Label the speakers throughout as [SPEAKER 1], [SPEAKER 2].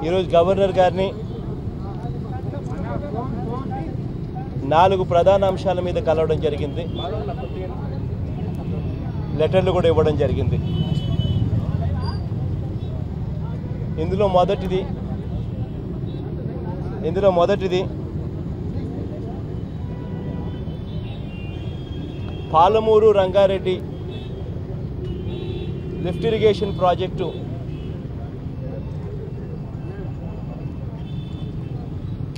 [SPEAKER 1] ఈరోజు గవర్నర్ గారిని 4 ప్రధాన అంశాల మీద కలవడం జరిగింది. లెటర్లు కూడా ఇవ్వడం జరిగింది. ఇందులో మొదటిది Palamuru Rangareddy lift irrigation project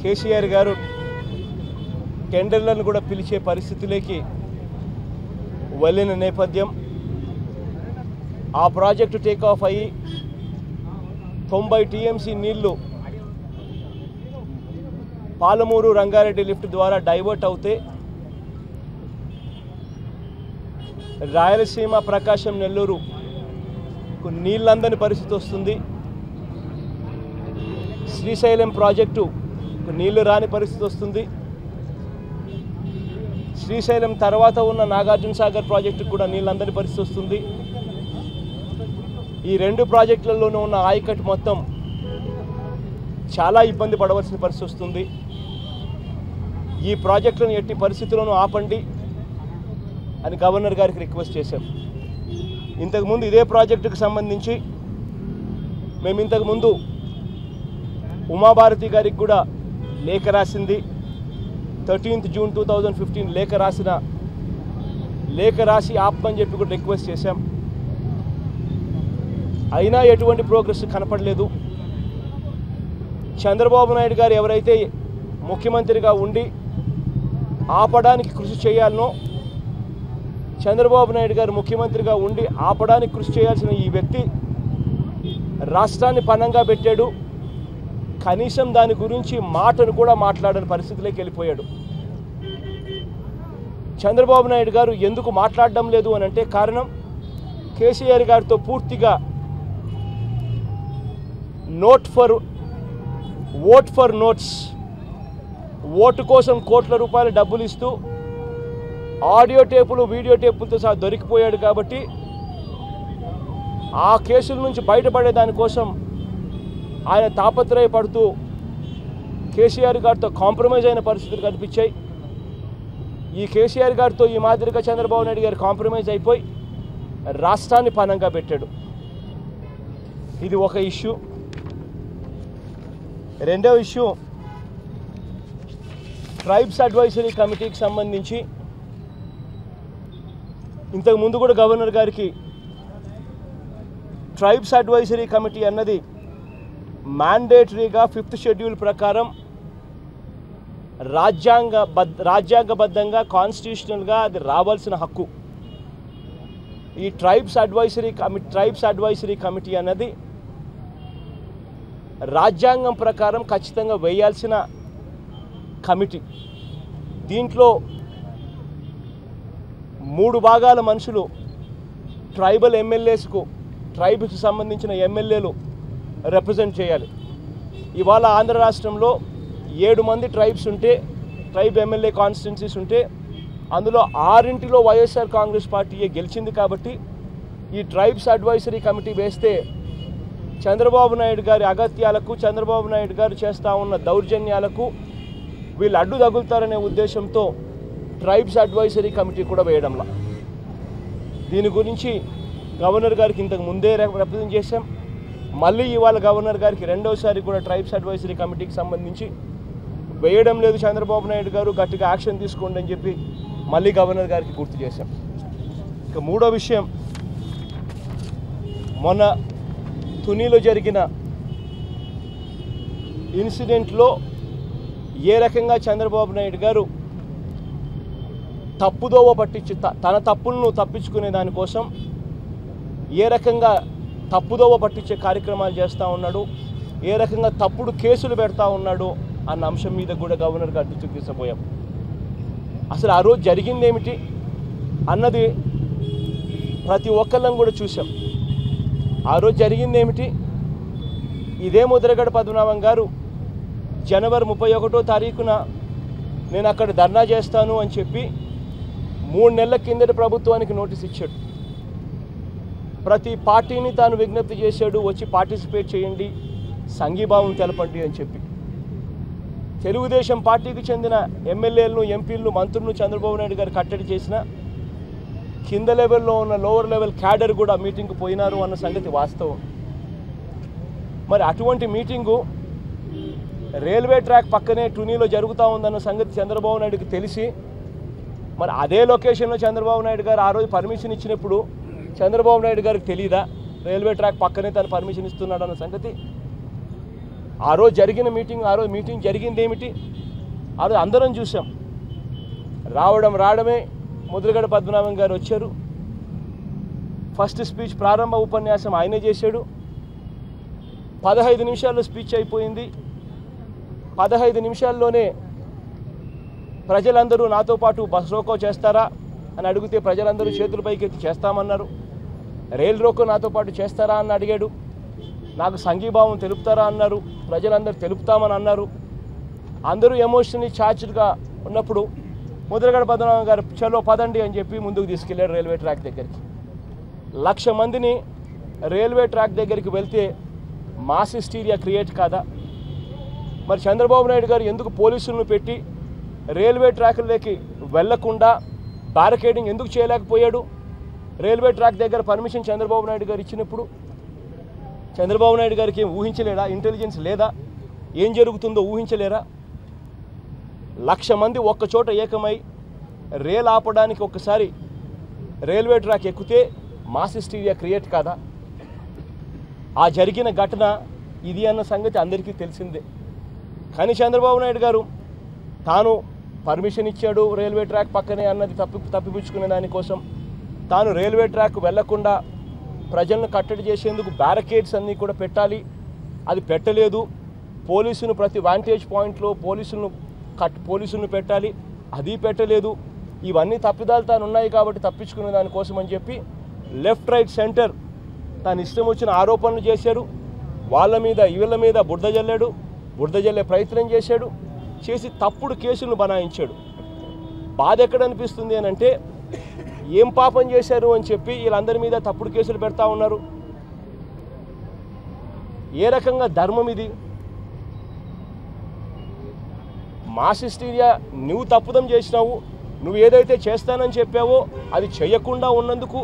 [SPEAKER 1] KCR గారు టెండర్లను కూడా పిలిచే పరిస్థితిలోకి వెళ్ళిన నేపథ్యం, ఆ ప్రాజెక్టు టేక్ ఆఫ్ అయ్యి 90 టీఎంసీ నీళ్లు పాలమూరు రంగారెడ్డి లిఫ్ట్ ద్వారా డైవర్ట్ అవుతే రాయలసీమ, ప్రకాశం, నెల్లూరు నీళ్ళందని పరిస్థితి వస్తుంది. శ్రీశైలం ప్రాజెక్టు నీళ్లు రాని పరిస్థితి వస్తుంది. శ్రీశైలం తర్వాత ఉన్న నాగార్జున సాగర్ ప్రాజెక్టు కూడా నీళ్ళందని పరిస్థితి వస్తుంది. ఈ 2 ప్రాజెక్టులలోనూ ఉన్న ఆయకట్టు మొత్తం చాలా ఇబ్బంది పడవలసిన పరిస్థితి వస్తుంది. ఈ ప్రాజెక్టులను ఎట్టి పరిస్థితుల్లోనూ ఆపండి అని గవర్నర్ గారికి రిక్వెస్ట్ చేశాం. ఇంతకుముందు ఇదే ప్రాజెక్టుకు సంబంధించి మేము ఇంతకుముందు ఉమాభారతి గారికి కూడా లేఖ రాసింది. 13th June 2015 లేఖ రాసి ఆపమని చెప్పి కూడా రిక్వెస్ట్ చేశాం. అయినా ఎటువంటి ప్రోగ్రెస్ కనపడలేదు. చంద్రబాబు నాయుడు గారు ఎవరైతే ముఖ్యమంత్రిగా ఉండి ఆపడానికి కృషి చేయాలనో, చంద్రబాబు నాయుడు గారు ముఖ్యమంత్రిగా ఉండి ఆపడానికి కృషి చేయాల్సిన ఈ వ్యక్తి రాష్ట్రాన్ని పణంగా పెట్టాడు. కనీసం దాని గురించి మాటను కూడా మాట్లాడని పరిస్థితిలోకి వెళ్ళిపోయాడు. చంద్రబాబు నాయుడు గారు ఎందుకు మాట్లాడడం లేదు అని అంటే కారణం, కేసీఆర్ గారితో పూర్తిగా ఓట్ ఫర్ నోట్స్, ఓటు కోసం కోట్ల రూపాయలు డబ్బులు ఇస్తూ ఆడియో టేపులు, వీడియో టేపులతో సహా దొరికిపోయాడు. కాబట్టి ఆ కేసుల నుంచి బయటపడే దానికోసం ఆయన తాపత్రయపడుతూ కేసీఆర్ గారితో కాంప్రమైజ్ అయిన పరిస్థితులు కనిపించాయి. ఈ కేసీఆర్ గారితో ఈ మాదిరిగా చంద్రబాబు నాయుడు గారు కాంప్రమైజ్ అయిపోయి రాష్ట్రాన్ని పణంగా పెట్టాడు. ఇది ఒక ఇష్యూ. రెండవ ఇష్యూ, ట్రైబ్స్ అడ్వైజరీ కమిటీకి సంబంధించి ఇంతకుముందు కూడా గవర్నర్ గారికి ట్రైబ్స్ అడ్వైజరీ కమిటీ అన్నది మ్యాండేటరీగా 5th షెడ్యూల్ ప్రకారం రాజ్యాంగబద్ధంగా కాన్స్టిట్యూషనల్గా అది రావాల్సిన హక్కు. ఈ ట్రైబ్స్ అడ్వైజరీ కమిటీ అన్నది రాజ్యాంగం ప్రకారం ఖచ్చితంగా వేయాల్సిన కమిటీ. దీంట్లో 3 భాగాల మనుషులు ట్రైబల్ ఎమ్మెల్యేస్కు, ట్రైబ్స్కి సంబంధించిన ఎమ్మెల్యేలు రిప్రజెంట్ చేయాలి. ఇవాళ ఆంధ్ర రాష్ట్రంలో 7 మంది ట్రైబ్స్ ఉంటే, ట్రైబ్ ఎమ్మెల్యే కాన్స్టిట్యున్సీస్ ఉంటే అందులో 6 వైఎస్ఆర్ కాంగ్రెస్ పార్టీయే గెలిచింది. కాబట్టి ఈ ట్రైబ్స్ అడ్వైజరీ కమిటీ వేస్తే చంద్రబాబు నాయుడు గారి అగత్యాలకు, చంద్రబాబు నాయుడు గారు చేస్తూ ఉన్న దౌర్జన్యాలకు వీళ్ళు అడ్డు తగులుతారనే ఉద్దేశంతో ట్రైబ్స్ అడ్వైజరీ కమిటీ కూడా వేయడంలా. దీని గురించి గవర్నర్ గారికి ఇంతకు ముందే రిప్రజెంట్ చేశాం. మళ్ళీ ఇవాళ గవర్నర్ గారికి రెండోసారి కూడా ట్రైబ్స్ అడ్వైజరీ కమిటీకి సంబంధించి వేయడం లేదు చంద్రబాబు నాయుడు గారు, గట్టిగా యాక్షన్ తీసుకోండి అని చెప్పి మళ్ళీ గవర్నర్ గారికి గుర్తు చేశాం. ఇక మూడో విషయం, మొన్న తునిలో జరిగిన ఇన్సిడెంట్లో ఏ రకంగా చంద్రబాబు నాయుడు గారు తప్పుదోవ పట్టించి తన తప్పులను తప్పించుకునే దానికోసం ఏ రకంగా తప్పుదోవ పట్టించే కార్యక్రమాలు చేస్తూ ఉన్నాడు, ఏ రకంగా తప్పుడు కేసులు పెడతా ఉన్నాడు అన్న అంశం మీద కూడా గవర్నర్ గారి దృష్టికి తీసుకుపోయాం. అసలు ఆ రోజు జరిగింది ఏమిటి అన్నది ప్రతి ఒక్కళ్ళం కూడా చూసాం. ఆ రోజు జరిగింది ఏమిటి? ఇదే ముద్రగడ పద్మనాభం గారు జనవరి 31వ తారీఖున నేను అక్కడ ధర్నా చేస్తాను అని చెప్పి 3 నెలల కిందటి ప్రభుత్వానికి నోటీస్ ఇచ్చాడు. ప్రతి పార్టీని తాను విజ్ఞప్తి చేశాడు, వచ్చి పార్టిసిపేట్ చేయండి, సంఘీభావం తెలపండి అని చెప్పి. తెలుగుదేశం పార్టీకి చెందిన ఎమ్మెల్యేలను, ఎంపీలను, మంత్రులను చంద్రబాబు నాయుడు గారు కట్టడి చేసిన కింద లెవెల్లో ఉన్న లోవర్ లెవెల్ క్యాడర్ కూడా మీటింగ్కి పోయినారు అన్న సంగతి వాస్తవం. మరి అటువంటి మీటింగు రైల్వే ట్రాక్ పక్కనే టునీలో జరుగుతూ ఉందన్న సంగతి చంద్రబాబు నాయుడుకి తెలిసి, మరి అదే లొకేషన్లో చంద్రబాబు నాయుడు గారు ఆ రోజు పర్మిషన్ ఇచ్చినప్పుడు చంద్రబాబు నాయుడు గారికి తెలియదా రైల్వే ట్రాక్ పక్కనే తను పర్మిషన్ ఇస్తున్నాడు అన్న సంగతి? ఆ రోజు జరిగిన మీటింగ్ జరిగింది ఏమిటి? ఆ రోజు అందరం చూసాం. రావడమే ముద్రగడ పద్మనాభం గారు వచ్చారు. ఫస్ట్ స్పీచ్, ప్రారంభ ఉపన్యాసం ఆయనే చేశాడు. 15 నిమిషాల్లో స్పీచ్ అయిపోయింది. 15 నిమిషాల్లోనే ప్రజలందరూ నాతో పాటు బస్ రోకో చేస్తారా అని అడిగితే ప్రజలందరూ చేతుల పైకి ఎత్తి చేస్తామన్నారు. రైలు రోకో నాతో పాటు చేస్తారా అని అడిగాడు. నాకు సంఘీభావం తెలుపుతారా అన్నారు. ప్రజలందరూ తెలుపుతామని అన్నారు. అందరూ ఎమోషనల్లీ ఛార్జ్డ్గా ఉన్నప్పుడు ముద్రగడ పద్మనాభం గారు చలో పదండి అని చెప్పి ముందుకు తీసుకెళ్లారు రైల్వే ట్రాక్ దగ్గరికి. 1,00,000 మందిని రైల్వే ట్రాక్ దగ్గరికి వెళ్తే మాస్ హిస్టీరియా క్రియేట్ కాదా? మరి చంద్రబాబు నాయుడు గారు ఎందుకు పోలీసులను పెట్టి రైల్వే ట్రాక్లోకి వెళ్లకుండా బ్యారికేడింగ్ ఎందుకు చేయలేకపోయాడు? రైల్వే ట్రాక్ దగ్గర పర్మిషన్ చంద్రబాబు నాయుడు గారు ఇచ్చినప్పుడు చంద్రబాబు నాయుడు గారికి ఏం ఊహించలేదా? ఇంటెలిజెన్స్ లేదా? ఏం జరుగుతుందో ఊహించలేరా? 1,00,000 మంది ఒక్కచోట ఏకమై రైలు ఆపడానికి ఒక్కసారి రైల్వే ట్రాక్ ఎక్కితే మాస్ హిస్టీరియా క్రియేట్ కాదా? ఆ జరిగిన ఘటన ఇది అన్న సంగతి అందరికీ తెలిసిందే. కానీ చంద్రబాబు నాయుడు గారు తాను పర్మిషన్ ఇచ్చాడు రైల్వే ట్రాక్ పక్కనే అన్నది తప్పిపుచ్చుకునే దానికోసం తాను రైల్వే ట్రాక్ వెళ్లకుండా ప్రజలను కట్టడి చేసేందుకు బ్యారికేడ్స్ అన్నీ కూడా పెట్టాలి, అది పెట్టలేదు. పోలీసును ప్రతి వాంటేజ్ పాయింట్లో పోలీసులను పెట్టాలి, అది పెట్టలేదు. ఇవన్నీ తప్పిదాలు తాను ఉన్నాయి కాబట్టి తప్పించుకునే దానికోసం అని చెప్పి లెఫ్ట్ రైట్ సెంటర్ తాను ఇష్టం వచ్చిన ఆరోపణలు చేశాడు. వాళ్ళ మీద వీళ్ళ మీద బురద జల్లే ప్రయత్నం చేశాడు. చేసి తప్పుడు కేసులను బనాయించాడు. బాధ ఎక్కడ అనిపిస్తుంది అని అంటే, ఏం పాపం చేశారు అని చెప్పి వీళ్ళందరి మీద తప్పుడు కేసులు పెడతా ఉన్నారు. ఏ రకంగా ధర్మం ఇది? మాస్ హిస్టీరియా నువ్వు తప్పుదం చేసినావు, నువ్వు ఏదైతే చేస్తానని చెప్పావో అది చేయకుండా ఉన్నందుకు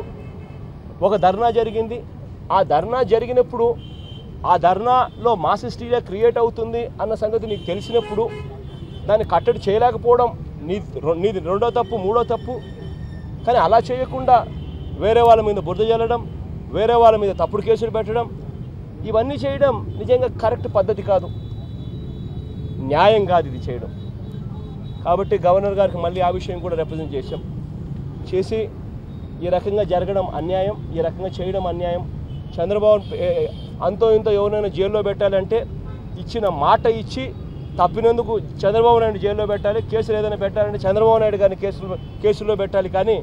[SPEAKER 1] ఒక ధర్నా జరిగింది. ఆ ధర్నా జరిగినప్పుడు ఆ ధర్నాలో మాస్ హిస్టీరియా క్రియేట్ అవుతుంది అన్న సంగతి నీకు తెలిసినప్పుడు దాన్ని కట్టడి చేయలేకపోవడం నీది రెండో తప్పు, మూడో తప్పు. కానీ అలా చేయకుండా వేరే వాళ్ళ మీద బురద జల్లడం, వేరే వాళ్ళ మీద తప్పుడు కేసులు పెట్టడం, ఇవన్నీ చేయడం నిజంగా కరెక్ట్ పద్ధతి కాదు, న్యాయం కాదు ఇది చేయడం. కాబట్టి గవర్నర్ గారికి మళ్ళీ ఆ విషయం కూడా రిప్రజెంట్ చేసి ఈ రకంగా జరగడం అన్యాయం, ఈ రకంగా చేయడం అన్యాయం. చంద్రబాబు అంతో ఇంతో ఎవరైనా జైల్లో పెట్టాలంటే ఇచ్చిన మాట ఇచ్చి తప్పినందుకు చంద్రబాబు నాయుడు జైల్లో పెట్టాలి, కేసులు ఏదైనా పెట్టాలంటే చంద్రబాబు నాయుడు గారిని కేసుల్లో పెట్టాలి. కానీ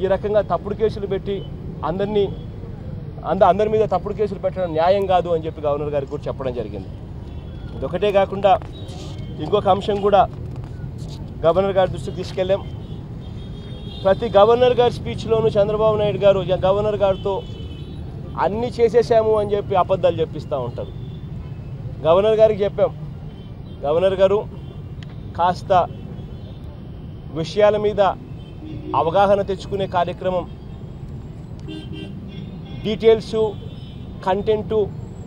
[SPEAKER 1] ఈ రకంగా తప్పుడు కేసులు పెట్టి అందరి మీద తప్పుడు కేసులు పెట్టడం న్యాయం కాదు అని చెప్పి గవర్నర్ గారికి కూడా చెప్పడం జరిగింది. ఇదొకటే కాకుండా ఇంకొక అంశం కూడా గవర్నర్ గారి దృష్టికి తీసుకెళ్ళాం. ప్రతి గవర్నర్ గారి స్పీచ్లోనూ చంద్రబాబు నాయుడు గారు గవర్నర్ గారితో అన్నీ చేసేసాము అని చెప్పి అబద్ధాలు చెప్పిస్తూ ఉంటారు. గవర్నర్ గారికి చెప్పాం, గవర్నర్ గారు కాస్త విషయాల మీద అవగాహన తెచ్చుకునే కార్యక్రమం, డీటెయిల్స్, కంటెంటు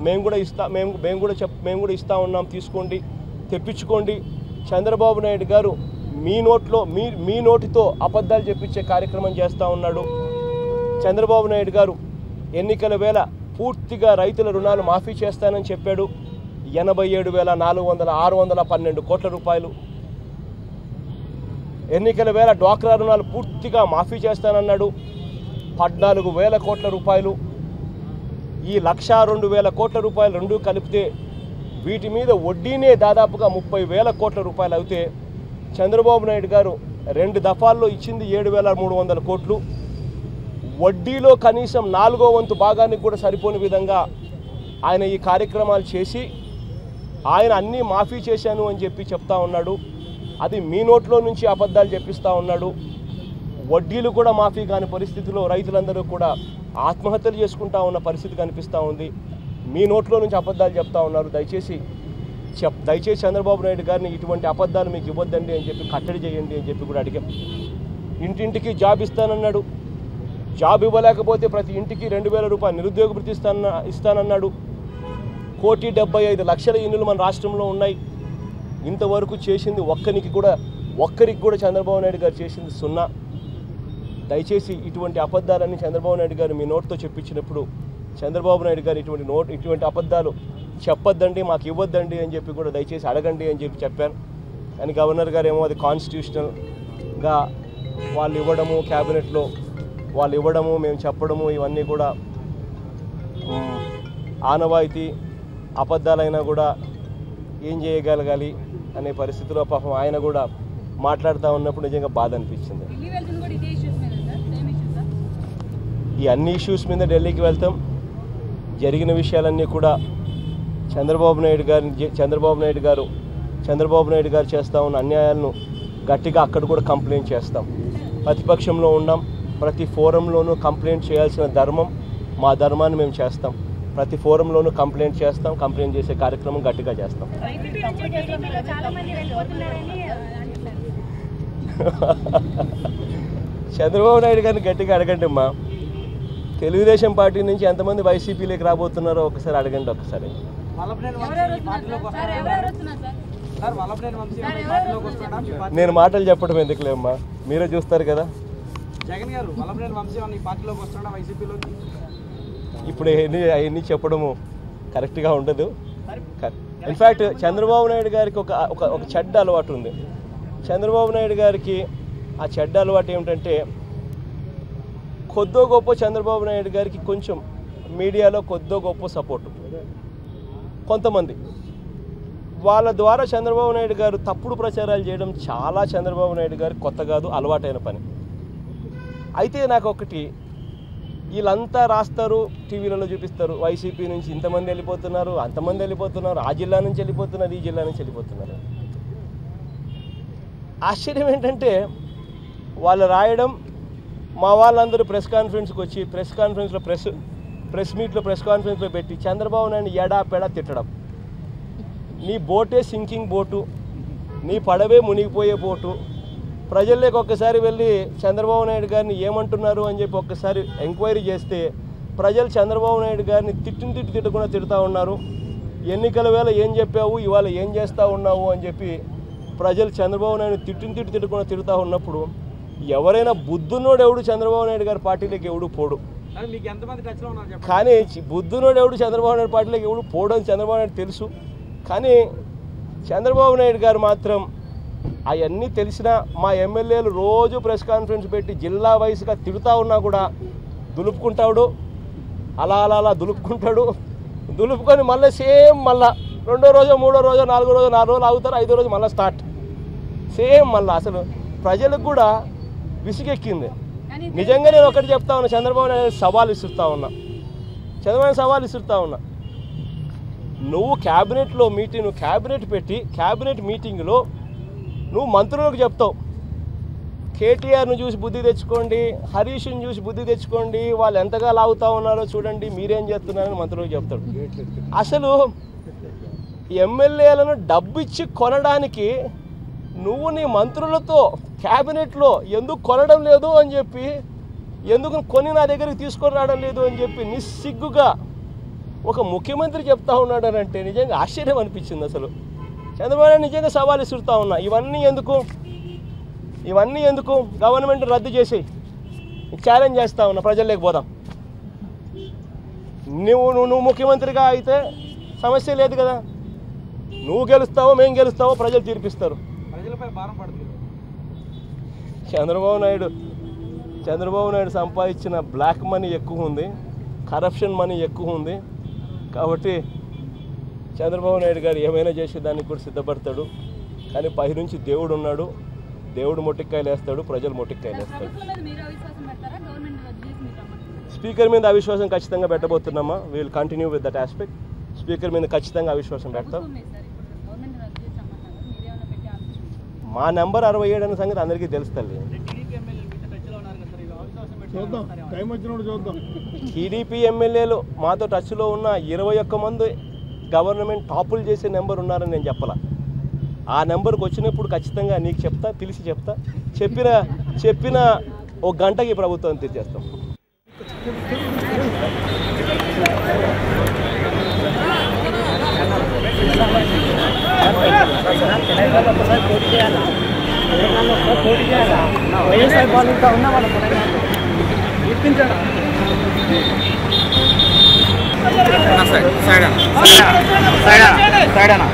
[SPEAKER 1] మేము కూడా ఇస్తా ఉన్నాం, తీసుకోండి, తెప్పించుకోండి. చంద్రబాబు నాయుడు గారు మీ నోటితో అబద్ధాలు చెప్పించే కార్యక్రమం చేస్తూ ఉన్నాడు. చంద్రబాబు నాయుడు గారు ఎన్నికల వేళ పూర్తిగా రైతుల రుణాలు మాఫీ చేస్తానని చెప్పాడు. 87,612 కోట్ల రూపాయలు. ఎన్నికల వేళ డ్వాక్రా రుణాలు పూర్తిగా మాఫీ చేస్తానన్నాడు. 14,000 కోట్ల రూపాయలు. ఈ 1,02,000 కోట్ల రూపాయలు రెండూ కలిపితే వీటి మీద వడ్డీనే దాదాపుగా 30,000 కోట్ల రూపాయలు అయితే చంద్రబాబు నాయుడు గారు 2 దఫాల్లో ఇచ్చింది 7,300 కోట్లు. వడ్డీలో కనీసం 4వ వంతు భాగానికి కూడా సరిపోని విధంగా ఆయన ఈ కార్యక్రమాలు చేసి ఆయన అన్నీ మాఫీ చేశాను అని చెప్పి చెప్తా ఉన్నాడు. అది మీ నోట్లో నుంచి అబద్ధాలు చెప్పిస్తూ ఉన్నాడు. వడ్డీలు కూడా మాఫీ కాని పరిస్థితిలో రైతులందరూ కూడా ఆత్మహత్యలు చేసుకుంటా ఉన్న పరిస్థితి కనిపిస్తూ ఉంది. మీ నోట్లో నుంచి అబద్ధాలు చెప్తా ఉన్నారు. దయచేసి చంద్రబాబు నాయుడు గారిని ఇటువంటి అబద్ధాలు మీకు ఇవ్వద్దండి అని చెప్పి కట్టడి చేయండి అని చెప్పి కూడా అడిగాం. ఇంటింటికి జాబ్ ఇస్తానన్నాడు. జాబ్ ఇవ్వలేకపోతే ప్రతి ఇంటికి 2,000 రూపాయలు నిరుద్యోగ భృతి ఇస్తానన్నాడు. 1,75,00,000 ఇల్లులు మన రాష్ట్రంలో ఉన్నాయి. ఇంతవరకు చేసింది ఒక్కరికి కూడా చంద్రబాబు నాయుడు గారు చేసింది 0. దయచేసి ఇటువంటి అబద్ధాలన్నీ చంద్రబాబు నాయుడు గారు మీ నోట్తో చెప్పించినప్పుడు చంద్రబాబు నాయుడు గారు ఇటువంటి అబద్ధాలు చెప్పొద్దండి, మాకు ఇవ్వద్దండి అని చెప్పి కూడా దయచేసి అడగండి అని చెప్పి చెప్పాను. కానీ గవర్నర్ గారు ఏమో అది కాన్స్టిట్యూషనల్గా వాళ్ళు ఇవ్వడము, క్యాబినెట్లో వాళ్ళు ఇవ్వడము, మేము చెప్పడము, ఇవన్నీ కూడా ఆనవాయితీ అబద్ధాలైనా కూడా ఏం చేయగలగాలి అనే పరిస్థితిలో పాపం ఆయన కూడా మాట్లాడుతూ ఉన్నప్పుడు నిజంగా బాధ అనిపించింది. ఈ అన్ని ఇష్యూస్ మీద ఢిల్లీకి వెళ్తాం. జరిగిన విషయాలన్నీ కూడా చంద్రబాబు నాయుడు గారు చేస్తూ ఉన్న అన్యాయాలను గట్టిగా అక్కడ కూడా కంప్లైంట్ చేస్తాం. ప్రతిపక్షంలో ఉన్నాం. ప్రతి ఫోరంలోనూ కంప్లైంట్ చేయాల్సిన ధర్మం మా ధర్మాన్ని మేము చేస్తాం. ప్రతి ఫోరంలోనూ కంప్లైంట్ చేస్తాం. కంప్లైంట్ చేసే కార్యక్రమం గట్టిగా చేస్తాం. చంద్రబాబు నాయుడు గారిని గట్టిగా అడగండి అమ్మా. తెలుగుదేశం పార్టీ నుంచి ఎంతమంది వైసీపీలోకి రాబోతున్నారో ఒకసారి అడగండి. ఒకసారి నేను మాటలు చెప్పడం ఎందుకులేమ్మా, మీరే చూస్తారు కదా. ఇప్పుడు అవన్నీ చెప్పడము కరెక్ట్గా ఉండదు. ఇన్ఫ్యాక్ట్ చంద్రబాబు నాయుడు గారికి ఒక చెడ్డ అలవాటు ఉంది. చంద్రబాబు నాయుడు గారికి ఆ చెడ్డ అలవాటు ఏమిటంటే కొద్దో గొప్ప చంద్రబాబు నాయుడు గారికి కొంచెం మీడియాలో కొద్దో గొప్ప సపోర్టు కొంతమంది వాళ్ళ ద్వారా చంద్రబాబు నాయుడు గారు తప్పుడు ప్రచారాలు చేయడం చాలా చంద్రబాబు నాయుడు గారికి కొత్త కాదు, అలవాటైన పని. అయితే నాకు ఒకటి, వీళ్ళంతా రాస్తారు, టీవీలలో చూపిస్తారు, వైసీపీ నుంచి ఇంతమంది వెళ్ళిపోతున్నారు, అంతమంది వెళ్ళిపోతున్నారు, ఆ జిల్లా నుంచి వెళ్ళిపోతున్నారు, ఈ జిల్లా నుంచి వెళ్ళిపోతున్నారు. ఆశ్చర్యం ఏంటంటే వాళ్ళు రాయడం, మా వాళ్ళందరూ ప్రెస్ కాన్ఫరెన్స్కి వచ్చి ప్రెస్ కాన్ఫరెన్స్లో పెట్టి చంద్రబాబు నాయుడు ఎడాపెడా తిట్టడం. నీ బోటే సింకింగ్ బోటు, నీ పడవే మునిగిపోయే బోటు. ప్రజల్లోకి ఒక్కసారి వెళ్ళి చంద్రబాబు నాయుడు గారిని ఏమంటున్నారు అని చెప్పి ఒక్కసారి ఎంక్వైరీ చేస్తే ప్రజలు చంద్రబాబు నాయుడు గారిని తిట్టకుండా తిడుతూ ఉన్నారు. ఎన్నికల వేళ ఏం చెప్పావు, ఇవాళ ఏం చేస్తూ ఉన్నావు అని చెప్పి ప్రజలు చంద్రబాబు నాయుడు తిట్టకుండా తిడుతూ ఉన్నప్పుడు ఎవరైనా బుద్ధున్నోడు ఎవడు చంద్రబాబు నాయుడు గారి పార్టీలోకి ఎవడు పోడు. కానీ బుద్ధున్నోడు ఎవడు చంద్రబాబు నాయుడు పార్టీలోకి ఎవడు పోడు అని చంద్రబాబు నాయుడు తెలుసు. కానీ చంద్రబాబు నాయుడు గారు మాత్రం అవన్నీ తెలిసినా మా ఎమ్మెల్యేలు రోజు ప్రెస్ కాన్ఫరెన్స్ పెట్టి జిల్లా వైస్గా తిడుతూ ఉన్నా కూడా దులుపుకుంటాడు, అలా దులుపుకుంటాడు. దులుపుకొని మళ్ళీ సేమ్ మళ్ళీ 2వ రోజు 3వ రోజు 4వ రోజు 4 రోజులు ఆగుతారు, 5వ రోజు మళ్ళీ స్టార్ట్ సేమ్ మళ్ళీ. అసలు ప్రజలకు కూడా విసిగెక్కింది. నిజంగా నేను ఒకటి చెప్తా ఉన్నా, చంద్రబాబు నాయుడు సవాల్ ఇస్తుతా ఉన్నా, నువ్వు క్యాబినెట్ పెట్టి క్యాబినెట్ మీటింగ్లో నువ్వు మంత్రులకు చెప్తావు, కేటీఆర్ను చూసి బుద్ధి తెచ్చుకోండి, హరీష్ని చూసి బుద్ధి తెచ్చుకోండి, వాళ్ళు ఎంతగా లాగుతూ ఉన్నారో చూడండి, మీరేం చేస్తున్నారని మంత్రులకు చెప్తాడు. అసలు ఎమ్మెల్యేలను డబ్బు ఇచ్చి కొనడానికి నువ్వు నీ మంత్రులతో క్యాబినెట్లో ఎందుకు కొనడం లేదు అని చెప్పి, ఎందుకు కొని నా దగ్గరికి తీసుకొని రావడం లేదు అని చెప్పి నిస్సిగ్గుగా ఒక ముఖ్యమంత్రి చెప్తా ఉన్నాడనంటే నిజంగా ఆశ్చర్యం అనిపించింది. అసలు చంద్రబాబు నిజంగా సవాల్ ఇస్తుతా ఉన్నా, ఇవన్నీ ఎందుకు గవర్నమెంట్ రద్దు చేసి ఛాలెంజ్ చేస్తూ ఉన్నా, ప్రజల్లోకి పోదాం. నువ్వు ముఖ్యమంత్రిగా అయితే సమస్య లేదు కదా, నువ్వు గెలుస్తావో మేము గెలుస్తావో ప్రజలు తీర్పిస్తారు.
[SPEAKER 2] ప్రజలపై భారం పడుతుంది.
[SPEAKER 1] చంద్రబాబు నాయుడు సంపాదించిన బ్లాక్ మనీ ఎక్కువ ఉంది, కరప్షన్ మనీ ఎక్కువ ఉంది. కాబట్టి చంద్రబాబు నాయుడు గారు ఏమైనా చేసి దానికి కూడా సిద్ధపడతాడు. కానీ పైనుంచి దేవుడు ఉన్నాడు, దేవుడు మొట్టికాయలు వేస్తాడు, ప్రజలు మొట్టికాయలు వేస్తాడు. స్పీకర్ మీద అవిశ్వాసం ఖచ్చితంగా పెట్టబోతున్నామా, we'll continue with that aspect. Speaker మీద ఖచ్చితంగా అవిశ్వాసం పెడతాం. మా నెంబర్ 67 అనే సంగతి అందరికీ తెలుస్తుంది. టీడీపీ ఎమ్మెల్యేలు మాతో టచ్లో ఉన్న 21 మంది గవర్నమెంట్ టాపులు చేసే నెంబర్ ఉన్నారని నేను చెప్పాల. ఆ నెంబర్కి వచ్చినప్పుడు ఖచ్చితంగా నీకు చెప్తా, తెలిసి చెప్తా. చెప్పిన ఒక గంటకి ప్రభుత్వం తెచ్చేస్తాం.
[SPEAKER 2] వైఎస్ఆర్ పాలనతో ఉన్న వాళ్ళ గుర్తించండి. సైడ్ అన్న.